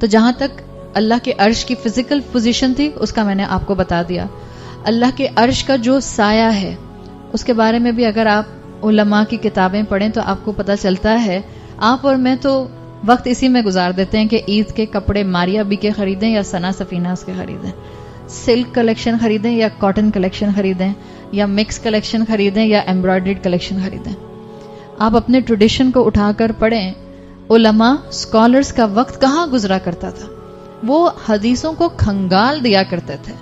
تو جہاں تک اللہ کے عرش کی فزیکل پوزیشن تھی اس کا میں نے آپ کو بتا دیا. اللہ کے عرش کا جو سایہ ہے اس کے بارے میں بھی اگر آپ علماء کی کتابیں پڑھیں تو آپ کو پتہ چلتا ہے. آپ اور میں تو وقت اسی میں گزار دیتے ہیں کہ عید کے کپڑے ماریا بی کے خریدیں یا ثنا سفیناز کے خریدیں, سلک کلیکشن خریدیں یا کاٹن کلیکشن خریدیں, یا مکس کلیکشن خریدیں یا ایمبرائڈریڈ کلیکشن خریدیں. آپ اپنے ٹریڈیشن کو اٹھا کر پڑھیں. علماء اسکالرز کا وقت کہاں گزرا کرتا تھا؟ وہ حدیثوں کو کھنگال دیا کرتے تھے,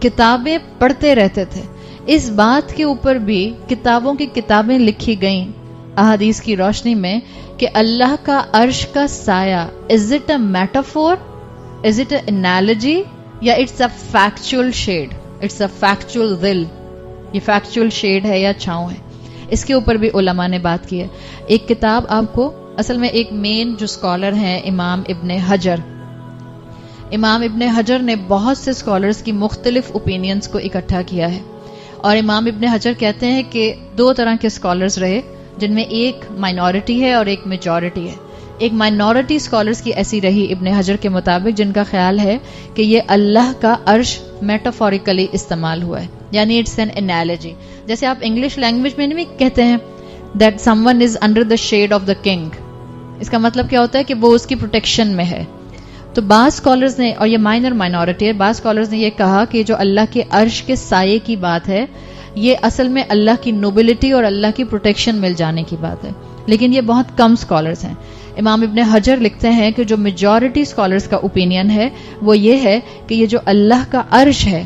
کتابیں پڑھتے رہتے تھے. اس بات کے اوپر بھی کتابوں کی کتابیں لکھی گئیں احادیث کی روشنی میں کہ اللہ کا عرش کا سایہ is it a metaphor, is it a analogy, یا it's a factual shade, it's a factual ظل, یہ فیکچوئل شیڈ ہے یا چھاؤں ہے. اس کے اوپر بھی علماء نے بات کی ہے. ایک کتاب آپ کو اصل میں ایک مین جو اسکالر ہیں امام ابن حجر, امام ابن حجر نے بہت سے اسکالرز کی مختلف اوپینینز کو اکٹھا کیا ہے. اور امام ابن حجر کہتے ہیں کہ دو طرح کے اسکالرز رہے جن میں ایک مائنورٹی ہے اور ایک میجورٹی ہے. ایک مائنورٹی اسکالرز کی ایسی رہی ابن حجر کے مطابق جن کا خیال ہے کہ یہ اللہ کا عرش میٹافوریکلی استعمال ہوا ہے, یعنی اٹس این انالوجی. جیسے آپ انگلش لینگویج میں نہیں کہتے ہیں that some one is under the shade of the king, اس کا مطلب کیا ہوتا ہے کہ وہ اس کی پروٹیکشن میں ہے. تو بعض اسکالرز نے, اور یہ مائنورٹی ہے, بعض اسکالرز نے یہ کہا کہ جو اللہ کے عرش کے سائے کی بات ہے یہ اصل میں اللہ کی نوبلٹی اور اللہ کی پروٹیکشن مل جانے کی بات ہے. لیکن یہ بہت کم اسکالرز ہیں. امام ابن حجر لکھتے ہیں کہ جو میجورٹی اسکالرز کا اوپینین ہے وہ یہ ہے کہ یہ جو اللہ کا عرش ہے,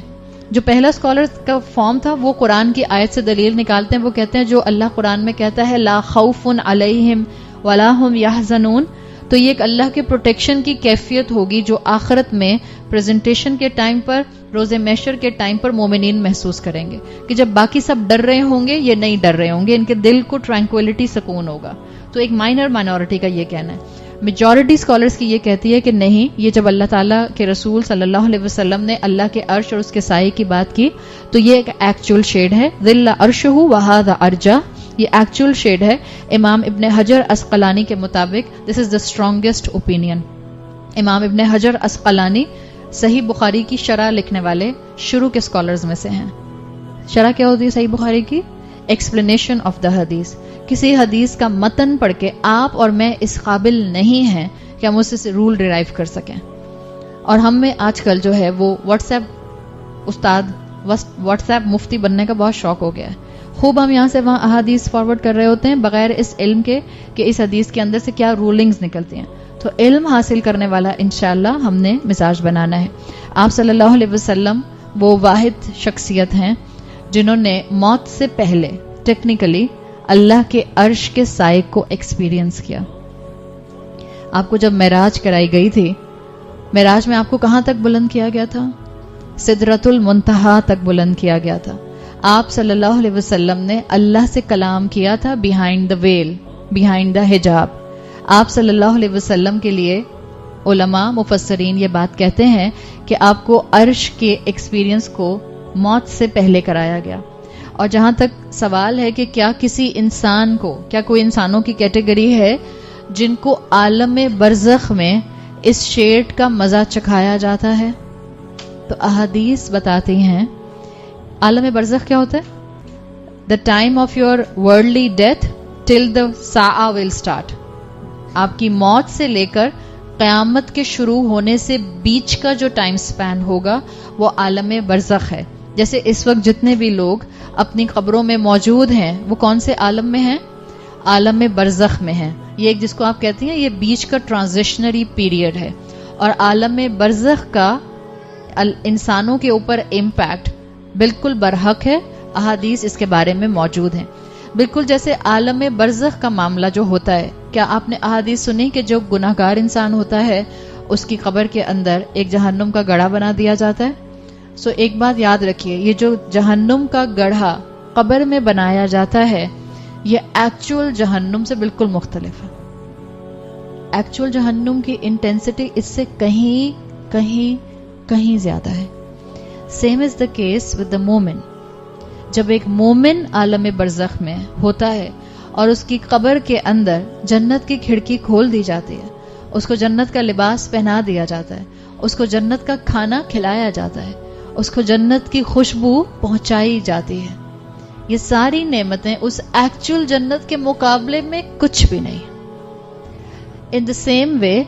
جو پہلا اسکالر کا فارم تھا وہ قرآن کی آیت سے دلیل نکالتے ہیں. وہ کہتے ہیں جو اللہ قرآن میں کہتا ہے لا خوف علیہم ولا هم یحزنون, تو یہ ایک اللہ کے پروٹیکشن کی کیفیت ہوگی جو آخرت میں پریزنٹیشن کے ٹائم پر, روز محشر کے ٹائم پر مومنین محسوس کریں گے کہ جب باقی سب ڈر رہے ہوں گے یہ نہیں ڈر رہے ہوں گے, ان کے دل کو ٹرانکویلٹی, سکون ہوگا. تو ایک مائنورٹی کا یہ کہنا ہے. میجورٹی اسکالرز کی یہ کہتی ہے کہ نہیں, یہ جب اللہ تعالیٰ کے رسول صلی اللہ علیہ وسلم نے اللہ کے عرش اور اس کے سائے کی بات کی تو یہ ایک ایکچوئل شیڈ ہے. ظل عرشہ وہذا ارجا, یہ ایکچوئل شیڈ ہے. امام ابن حجر اسقلانی کے مطابق دس از دا اسٹرانگیسٹ اوپینین. امام ابن حجر اسقلانی صحیح بخاری کی شرح لکھنے والے شروع کے اسکالرز میں سے ہیں. شرح کیا ہوتی ہے صحیح بخاری کی؟ ایکسپلینیشن آف دا حدیث. کسی حدیث کا متن پڑھ کے آپ اور میں اس قابل نہیں ہیں کہ ہم اس سے رول ڈیرائیو کر سکیں. اور ہم میں آج کل جو ہے وہ واٹس ایپ استاد, واٹس ایپ مفتی بننے کا بہت شوق ہو گیا ہے. خوب ہم یہاں سے وہاں احادیث فارورڈ کر رہے ہوتے ہیں بغیر اس علم کے کہ اس حدیث کے اندر سے کیا رولنگز نکلتی ہیں. تو علم حاصل کرنے والا انشاءاللہ ہم نے مزاج بنانا ہے. آپ صلی اللہ علیہ وسلم وہ واحد شخصیت ہیں جنہوں نے موت سے پہلے ٹیکنیکلی اللہ کے عرش کے سائے کو ایکسپیرینس کیا. آپ کو جب معراج کرائی گئی تھی, معراج میں آپ کو کہاں تک بلند کیا گیا تھا؟ سدرۃ المنتہا تک بلند کیا گیا تھا. آپ صلی اللہ علیہ وسلم نے اللہ سے کلام کیا تھا behind the veil, behind the حجاب. آپ صلی اللہ علیہ وسلم کے لیے علماء مفسرین یہ بات کہتے ہیں کہ آپ کو عرش کے ایکسپیرینس کو موت سے پہلے کرایا گیا. اور جہاں تک سوال ہے کہ کیا کسی انسان کو, کیا کوئی انسانوں کی کیٹیگری ہے جن کو عالم برزخ میں اس شیڈ کا مزہ چکھایا جاتا ہے؟ تو احادیث بتاتی ہیں عالم برزخ کیا ہوتا ہے؟ The time of your worldly death till the ساعہ ول اسٹارٹ. آپ کی موت سے لے کر قیامت کے شروع ہونے سے بیچ کا جو ٹائم سپین ہوگا وہ عالم برزخ ہے. جیسے اس وقت جتنے بھی لوگ اپنی قبروں میں موجود ہیں وہ کون سے عالم میں ہیں؟ عالم برزخ میں ہیں. یہ ایک جس کو آپ کہتی ہیں یہ بیچ کا ٹرانزیشنری پیریڈ ہے. اور عالم برزخ کا انسانوں کے اوپر امپیکٹ بالکل برحق ہے. احادیث اس کے بارے میں موجود ہیں. بالکل جیسے عالم برزخ کا معاملہ جو ہوتا ہے, کیا آپ نے احادیث سنی کہ جو گناہگار انسان ہوتا ہے اس کی قبر کے اندر ایک جہنم کا گڑھا بنا دیا جاتا ہے؟ سو ایک بات یاد رکھیے, یہ جو جہنم کا گڑھا قبر میں بنایا جاتا ہے یہ ایکچوئل جہنم سے بالکل مختلف ہے. ایکچوئل جہنم کی انٹینسٹی اس سے کہیں کہیں کہیں زیادہ ہے. Same is the case with the مومن. جب ایک مومن عالم برزخ میں ہوتا ہے اور اس کی قبر کے اندر جنت کی کھڑکی کھول دی جاتی ہے, اس کو جنت کا لباس پہنا دیا جاتا ہے، اس کو جنت کا کھانا کھلایا جاتا ہے، اس کو جنت کی خوشبو پہنچائی جاتی ہے. یہ ساری نعمتیں اس ایکچوئل جنت کے مقابلے میں کچھ بھی نہیں. ان دا سیم وے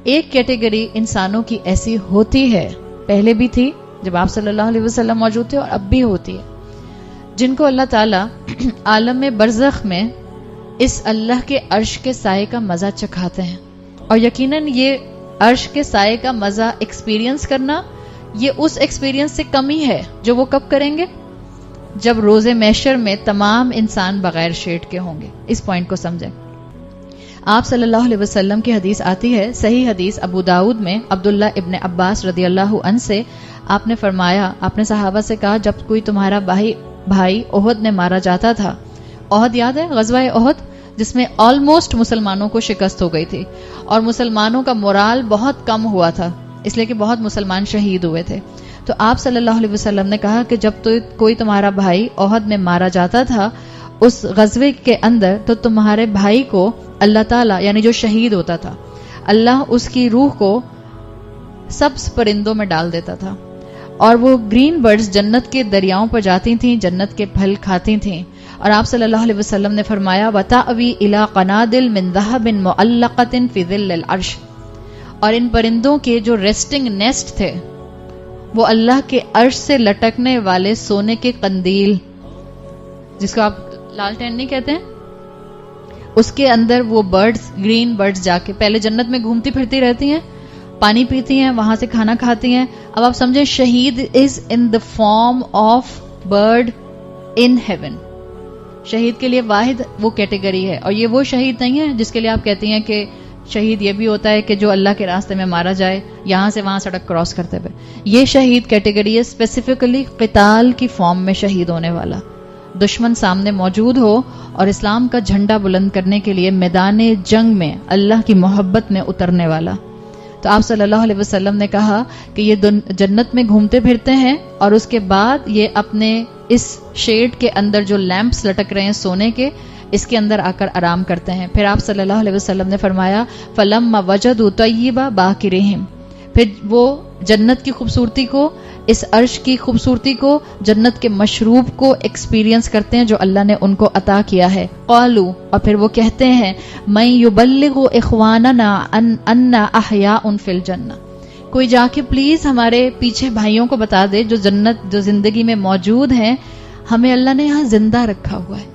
ایک کیٹیگری انسانوں کی ایسی ہوتی ہے، پہلے بھی تھی جب آپ صلی اللہ علیہ وسلم موجود تھے اور اب بھی ہوتی ہے، جن کو اللہ تعالیٰ عالم برزخ میں اس اللہ کے عرش کے سائے کا مزہ چکھاتے ہیں. اور یقیناً یہ عرش کے سائے کا مزہ ایکسپیرینس کرنا یہ اس ایکسپیرینس سے کم ہی ہے جو وہ کب کریں گے؟ جب روز محشر میں تمام انسان بغیر شیڈ کے ہوں گے. اس پوائنٹ کو سمجھیں. آپ صلی اللہ علیہ وسلم کی حدیث آتی ہے، صحیح حدیث ابو داؤد میں عبداللہ ابن عباس رضی اللہ عنہ سے، آپ نے فرمایا، آپ نے صحابہ سے کہا جب کوئی تمہارا بھائی احد میں مارا جاتا تھا، احد یاد ہے غزوہ احد جس میں آلموسٹ مسلمانوں کو شکست ہو گئی تھی اور مسلمانوں کا مورال بہت کم ہوا تھا اس لیے کہ بہت مسلمان شہید ہوئے تھے. تو آپ صلی اللہ علیہ وسلم نے کہا کہ جب کوئی تمہارا بھائی احد میں مارا جاتا تھا اس غزوے کے اندر، تو تمہارے بھائی کو اللہ تعالیٰ، یعنی جو شہید ہوتا تھا، اللہ اس کی روح کو سبز پرندوں میں ڈال دیتا تھا اور وہ گرین برڈز جنت کے دریاؤں پر جاتی تھیں، جنت کے پھل کھاتی تھیں. اور آپ صلی اللہ علیہ وسلم نے فرمایا وَتَأْوِي إِلَىٰ قَنَادِلٍ مِّن ذَهَبٍ مُعَلَّقَةٍ فِي ظِلِّ الْعَرْشِ، اور ان پرندوں کے جو ریسٹنگ نیسٹ تھے وہ اللہ کے عرش سے لٹکنے والے سونے کے قندیل، جس کو آپ لالٹین نہیں کہتے ہیں، اس کے اندر وہ برڈز، گرین برڈز جا کے پہلے جنت میں گھومتی پھرتی رہتی ہیں، پانی پیتی ہیں، وہاں سے کھانا کھاتی ہیں. اب آپ سمجھیں شہید is in the form of bird in heaven. شہید کے لیے واحد وہ کیٹیگری ہے، اور یہ وہ شہید نہیں ہے جس کے لیے آپ کہتی ہیں کہ شہید یہ بھی ہوتا ہے کہ جو اللہ کے راستے میں مارا جائے یہاں سے وہاں سڑک کراس کرتے ہوئے. یہ شہید کیٹیگری ہے اسپیسیفکلی قتال کی فارم میں شہید ہونے والا، دشمن سامنے موجود ہو اور اسلام کا جھنڈا بلند کرنے کے لیے میدان جنگ میں اللہ کی محبت میں اترنے والا. تو آپ صلی اللہ علیہ وسلم نے کہا کہ یہ جنت میں گھومتے پھرتے ہیں اور اس کے بعد یہ اپنے اس شیڈ کے اندر جو لیمپس لٹک رہے ہیں سونے کے، اس کے اندر آ کر آرام کرتے ہیں. پھر آپ صلی اللہ علیہ وسلم نے فرمایا فَلَمَّا وَجَدُوا طَيِّبَ بَاكِرِهِمْ، پھر وہ جنت کی خوبصورتی کو، اس عرش کی خوبصورتی کو، جنت کے مشروب کو ایکسپیرینس کرتے ہیں جو اللہ نے ان کو عطا کیا ہے. قالوا، اور پھر وہ کہتے ہیں مَن يُبَلِّغُ إِخْوَانَنَا أَنَّا أَحْيَاءٌ فِي الْجَنَّةِ، کوئی جا کے پلیز ہمارے پیچھے بھائیوں کو بتا دے جو جنت، جو زندگی میں موجود ہیں، ہمیں اللہ نے یہاں زندہ رکھا ہوا ہے.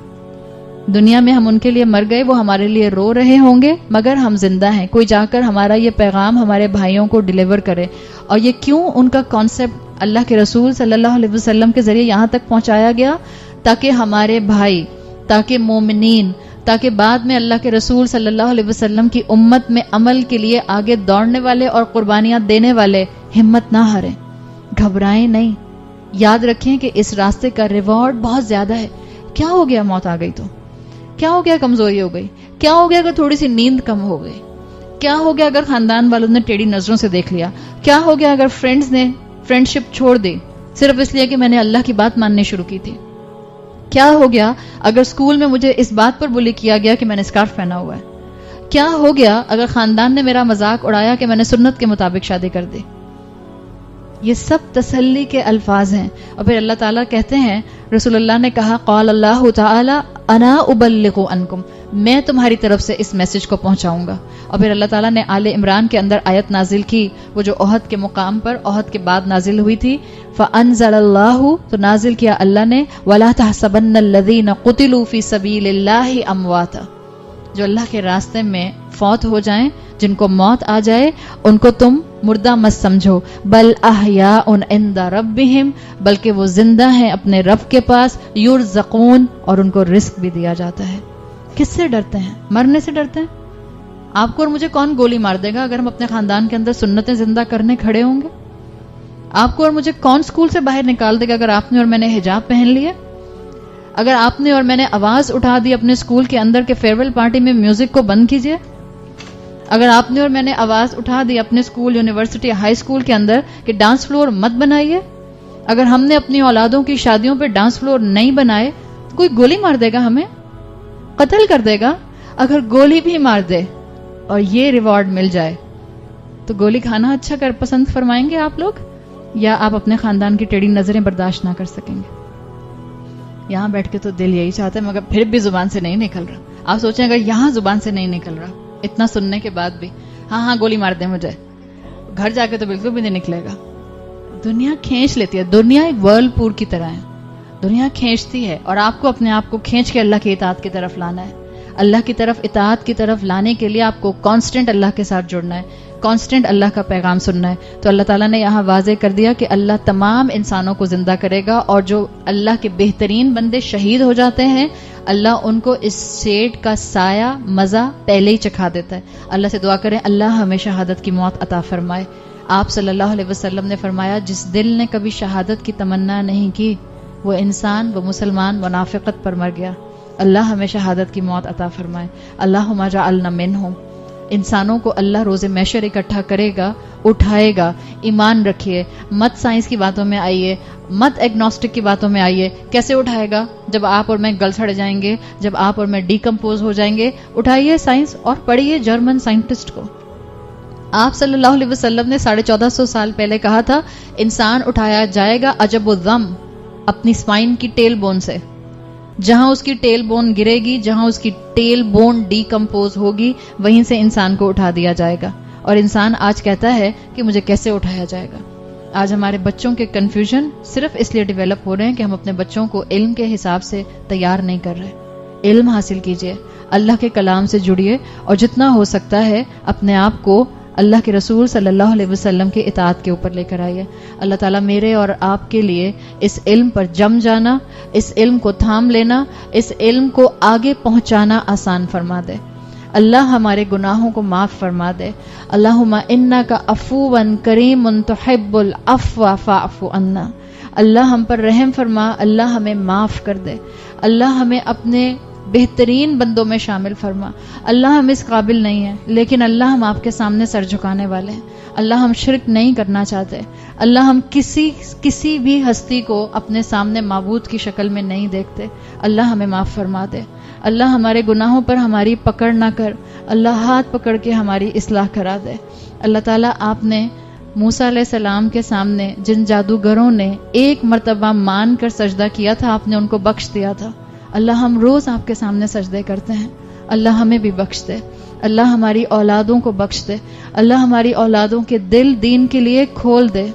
دنیا میں ہم ان کے لیے مر گئے، وہ ہمارے لیے رو رہے ہوں گے مگر ہم زندہ ہیں. کوئی جا کر ہمارا یہ پیغام ہمارے بھائیوں کو ڈیلیور کرے. اور یہ کیوں ان کا کانسیپٹ اللہ کے رسول صلی اللہ علیہ وسلم کے ذریعے یہاں تک پہنچایا گیا؟ تاکہ ہمارے بھائی، تاکہ مومنین، تاکہ بعد میں اللہ کے رسول صلی اللہ علیہ وسلم کی امت میں عمل کے لیے آگے دوڑنے والے اور قربانیاں دینے والے ہمت نہ ہاریں، گھبرائیں نہیں. یاد رکھیں کہ اس راستے کا ریوارڈ بہت زیادہ ہے. کیا ہو گیا موت آ گئی تو؟ کیا ہو گیا کمزوری ہو گئی؟ کیا ہو گیا اگر تھوڑی سی نیند کم ہو گئی؟ کیا ہو گیا اگر خاندان والوں نے ٹیڑھی نظروں سے دیکھ لیا؟ کیا ہو گیا اگر فرینڈز نے فرینڈشپ چھوڑ دی صرف اس لیے کہ میں نے اللہ کی بات ماننی شروع کی تھی؟ کیا ہو گیا اگر اسکول میں مجھے اس بات پر بلی کیا گیا کہ میں نے اسکارف پہنا ہوا ہے؟ کیا ہو گیا اگر خاندان نے میرا مذاق اڑایا کہ میں نے سنت کے مطابق شادی کر دی؟ یہ سب تسلی کے الفاظ ہیں. اور پھر اللہ تعالیٰ کہتے ہیں، رسول اللہ نے کہا قال اللہ تعالی انا ابلغ عنکم، میں تمہاری طرف سے اس میسج کو پہنچاؤں گا. اور پھر اللہ تعالیٰ نے آل عمران کے اندر آیت نازل کی، وہ جو احد کے مقام پر، احد کے بعد نازل ہوئی تھی. فانزل اللہ، تو نازل کیا اللہ نے، ولا تحسبن الذین قتلوا فی سبیل اللہ امواتا، جو اللہ کے راستے میں فوت ہو جائیں، جن کو موت آ جائے، ان کو تم مردہ مت سمجھو، بل احیاء عند ربہم، بلکہ وہ زندہ ہیں اپنے رب کے پاس، یرزقون، اور ان کو رزق بھی دیا جاتا ہے. کس سے ڈرتے ہیں؟ مرنے سے ڈرتے ہیں؟ آپ کو اور مجھے کون گولی مار دے گا اگر ہم اپنے خاندان کے اندر سنتیں زندہ کرنے کھڑے ہوں گے؟ آپ کو اور مجھے کون سکول سے باہر نکال دے گا اگر آپ نے اور میں نے حجاب پہن لیا؟ اگر آپ نے اور میں نے آواز اٹھا دی اپنے سکول کے اندر کے فیئرویل پارٹی میں میوزک کو بند کیجئے؟ اگر آپ نے اور میں نے آواز اٹھا دی اپنے سکول، یونیورسٹی، ہائی سکول کے اندر کہ ڈانس فلور مت بنائیے، اگر ہم نے اپنی اولادوں کی شادیوں پہ ڈانس فلور نہیں بنائے، کوئی گولی مار دے گا، ہمیں قتل کر دے گا. اگر گولی بھی مار دے اور یہ ریوارڈ مل جائے تو گولی کھانا اچھا پسند فرمائیں گے آپ لوگ، یا آپ اپنے خاندان کی ٹیڑھی نظریں برداشت نہ کر سکیں گے؟ یہاں بیٹھ کے تو دل یہی چاہتا ہے، مگر پھر بھی زبان سے نہیں نکل رہا. آپ سوچیں اگر یہاں زبان سے نہیں نکل رہا اتنا سننے کے بعد بھی، ہاں گولی مار دیں مجھے، گھر جا کے تو بالکل بھی نہیں نکلے گا. دنیا کھینچ لیتی ہے، دنیا ایک ورل پور کی طرح ہے، دنیا کھینچتی ہے، اور آپ کو اپنے آپ کو کھینچ کے اللہ کی اطاعت کی طرف لانا ہے. اللہ کی طرف اطاعت کی طرف لانے کے لیے آپ کو کانسٹنٹ اللہ کے ساتھ جڑنا ہے، کانسٹنٹ اللہ کا پیغام سننا ہے. تو اللہ تعالیٰ نے یہاں واضح کر دیا کہ اللہ تمام انسانوں کو زندہ کرے گا، اور جو اللہ کے بہترین بندے شہید ہو جاتے ہیں اللہ ان کو اس شیڈ کا سایہ مزہ پہلے ہی چکھا دیتا ہے. اللہ سے دعا کریں اللہ ہمیں شہادت کی موت عطا فرمائے. آپ صلی اللہ علیہ وسلم نے فرمایا جس دل نے کبھی شہادت کی تمنا نہیں کی وہ انسان، وہ مسلمان منافقت پر مر گیا. اللہ ہمیں شہادت کی موت عطا فرمائے. اللہم اجعلنا منہم. انسانوں کو اللہ روز محشر اکٹھا کرے گا، اٹھائے گا. ایمان رکھیے، مت سائنس کی باتوں میں آئیے، مت ایگنوسٹک کی باتوں میں آئیے. کیسے اٹھائے گا؟ جب آپ اور میں گل سڑ جائیں گے، جب آپ اور میں ڈیکمپوز ہو جائیں گے. اٹھائیے سائنس اور پڑھیے جرمن سائنٹسٹ کو. آپ صلی اللہ علیہ وسلم نے 1450 سال پہلے کہا تھا انسان اٹھایا جائے گا عجب و ذم، اپنی اسپائن کی ٹیل بون سے. جہاں اس کی ٹیل بون گرے گی، جہاں اس کی ٹیل بون ڈیکمپوز ہوگی، وہیں سے انسان کو اٹھا دیا جائے گا. اور انسان آج کہتا ہے کہ مجھے کیسے اٹھایا جائے گا. آج ہمارے بچوں کے کنفیوژن صرف اس لیے ڈیولپ ہو رہے ہیں کہ ہم اپنے بچوں کو علم کے حساب سے تیار نہیں کر رہے. علم حاصل کیجئے، اللہ کے کلام سے جڑیے، اور جتنا ہو سکتا ہے اپنے آپ کو اللہ کے رسول صلی اللہ علیہ وسلم کے اطاعت کے اوپر لے کر آئیے. اللہ تعالیٰ میرے اور آپ کے لیے اس علم پر جم جانا، اس علم کو تھام لینا، اس علم کو آگے پہنچانا آسان فرما دے. اللہ ہمارے گناہوں کو معاف فرما دے. اللہم انک عفو کریم تحب العفو فاعف عنا. اللہ ہم پر رحم فرما، اللہ ہمیں معاف کر دے. اللہ ہمیں اپنے بہترین بندوں میں شامل فرما. اللہ ہم اس قابل نہیں ہیں، لیکن اللہ ہم آپ کے سامنے سر جھکانے والے ہیں. اللہ ہم شرک نہیں کرنا چاہتے. اللہ ہم کسی بھی ہستی کو اپنے سامنے معبود کی شکل میں نہیں دیکھتے. اللہ ہمیں معاف فرما دے. اللہ ہمارے گناہوں پر ہماری پکڑ نہ کر، اللہ ہاتھ پکڑ کے ہماری اصلاح کرا دے. اللہ تعالیٰ آپ نے موسیٰ علیہ السلام کے سامنے جن جادوگروں نے ایک مرتبہ مان کر سجدہ کیا تھا، آپ نے ان کو بخش دیا تھا. اللہ ہم روز آپ کے سامنے سجدے کرتے ہیں، اللہ ہمیں بھی بخش دے. اللہ ہماری اولادوں کو بخش دے. اللہ ہماری اولادوں کے دل دین کے لیے کھول دے.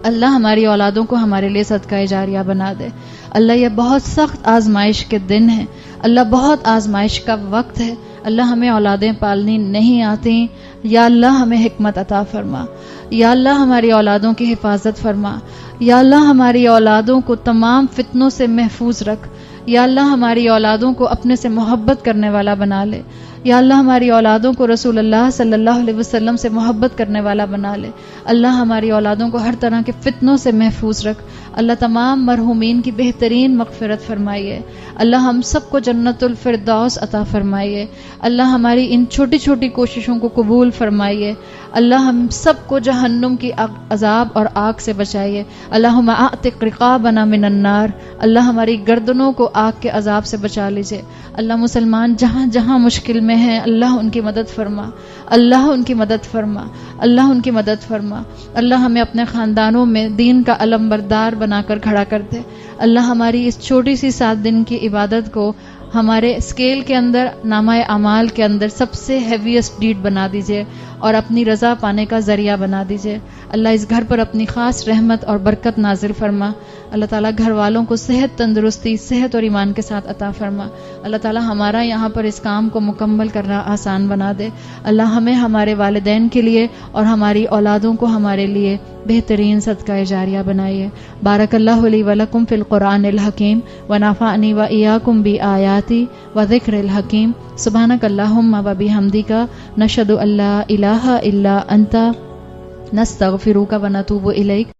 اللہ ہماری اولادوں کو ہمارے لیے صدقہ جاریہ بنا دے. اللہ یہ بہت سخت آزمائش کے دن ہیں، اللہ بہت آزمائش کا وقت ہے. اللہ ہمیں اولادیں پالنی نہیں آتی، یا اللہ ہمیں حکمت عطا فرما. یا اللہ ہماری اولادوں کی حفاظت فرما. یا اللہ ہماری اولادوں کو تمام فتنوں سے محفوظ رکھ. یا اللہ ہماری اولادوں کو اپنے سے محبت کرنے والا بنا لے. یا اللہ ہماری اولادوں کو رسول اللہ صلی اللہ علیہ وسلم سے محبت کرنے والا بنا لے. اللہ ہماری اولادوں کو ہر طرح کے فتنوں سے محفوظ رکھ. اللہ تمام مرحومین کی بہترین مغفرت فرمائیے. اللہ ہم سب کو جنت الفردوس عطا فرمائیے. اللہ ہماری ان چھوٹی چھوٹی کوششوں کو قبول فرمائیے. اللہ ہم سب کو جہنم کی عذاب اور آگ سے بچائیے. اللہم اعتق رقابنا من النار. اللہ ہماری گردنوں کو آگ کے عذاب سے بچا لیجئے. اللہ مسلمان جہاں جہاں مشکل میں ہیں اللہ ان کی مدد فرما. اللہ ان کی مدد فرما. اللہ ان کی مدد فرما. اللہ ہمیں اپنے خاندانوں میں دین کا علم بردار بنا کر کھڑا کر دے. اللہ ہماری اس چھوٹی سی 7 دن کی عبادت کو ہمارے اسکیل کے اندر، نامہ اعمال کے اندر سب سے ہیویسٹ ڈیڈ بنا دیجئے اور اپنی رضا پانے کا ذریعہ بنا دیجئے. اللہ اس گھر پر اپنی خاص رحمت اور برکت نازل فرما. اللہ تعالیٰ گھر والوں کو صحت، تندرستی، صحت اور ایمان کے ساتھ عطا فرما. اللہ تعالیٰ ہمارا یہاں پر اس کام کو مکمل کرنا آسان بنا دے. اللہ ہمیں ہمارے والدین کے لیے اور ہماری اولادوں کو ہمارے لیے بہترین صدقہ جاریہ بنائیے. بارک اللہ لی ولکم فی القرآن الحکیم ونفعنی وإیاکم بآیاتی وذکر الحکیم. سبحانک اللہم وبحمدک نشہد ان لا الہ الا انت نستغفرک ونتوب الیک.